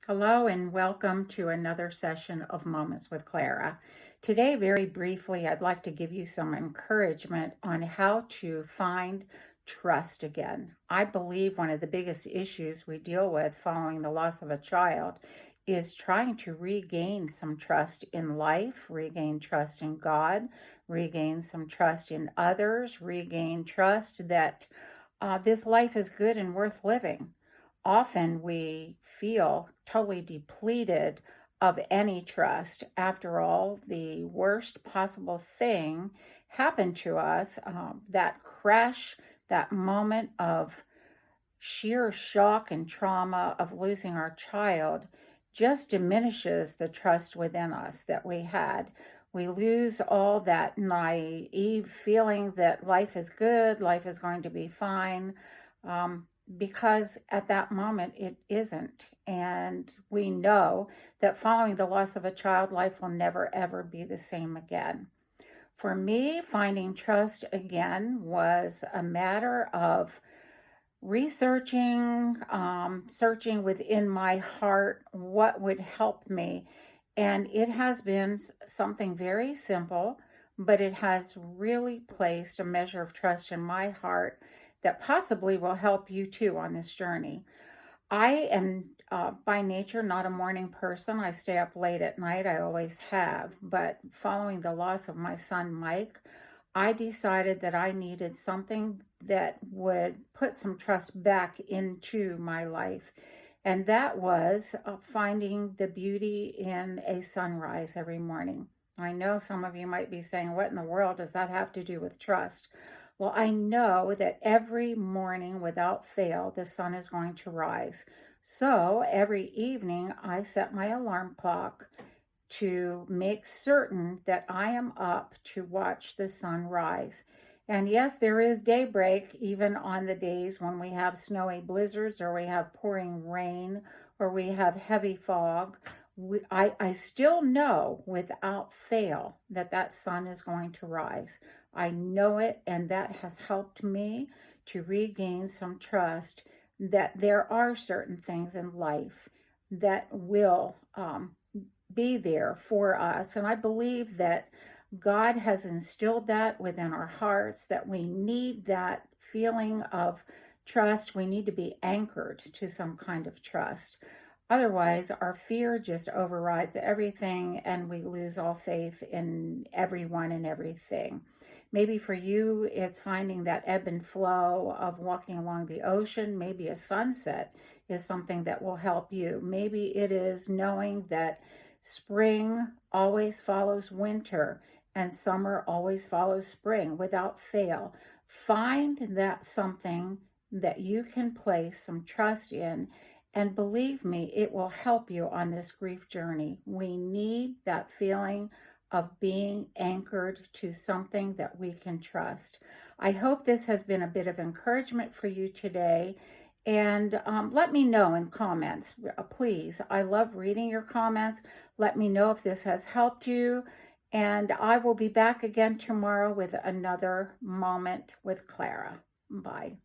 Hello and welcome to another session of Moments with Clara. Today, very briefly, I'd like to give you some encouragement on how to find trust again. I believe one of the biggest issues we deal with following the loss of a child is trying to regain some trust in life, regain trust in God, regain some trust in others, regain trust that this life is good and worth living. Often we feel totally depleted of any trust. After all, the worst possible thing happened to us, that crash, that moment of sheer shock and trauma of losing our child just diminishes the trust within us that we had. We lose all that naive feeling that life is good, life is going to be fine, because at that moment it isn't. And we know that following the loss of a child, life will never ever be the same again. For me, finding trust again was a matter of researching, searching within my heart what would help me. And it has been something very simple, but it has really placed a measure of trust in my heart that possibly will help you too on this journey. I am by nature not a morning person. I stay up late at night. I always have. But following the loss of my son, Mike, I decided that I needed something that would put some trust back into my life. And that was finding the beauty in a sunrise every morning. I know some of you might be saying, what in the world does that have to do with trust? Well, I know that every morning without fail, the sun is going to rise. So every evening, I set my alarm clock to make certain that I am up to watch the sun rise. And yes, there is daybreak even on the days when we have snowy blizzards or we have pouring rain or we have heavy fog. I still know without fail that that sun is going to rise. I know it, and that has helped me to regain some trust that there are certain things in life that will be there for us. And I believe that God has instilled that within our hearts, that we need that feeling of trust. We need to be anchored to some kind of trust. Otherwise, our fear just overrides everything and we lose all faith in everyone and everything. Maybe for you, it's finding that ebb and flow of walking along the ocean. Maybe a sunset is something that will help you. Maybe it is knowing that spring always follows winter and summer always follows spring without fail. Find that something that you can place some trust in, and believe me, it will help you on this grief journey. We need that feeling of being anchored to something that we can trust. I hope this has been a bit of encouragement for you today. And let me know in comments, please. I love reading your comments. Let me know if this has helped you. And I will be back again tomorrow with another Moment with Clara. Bye.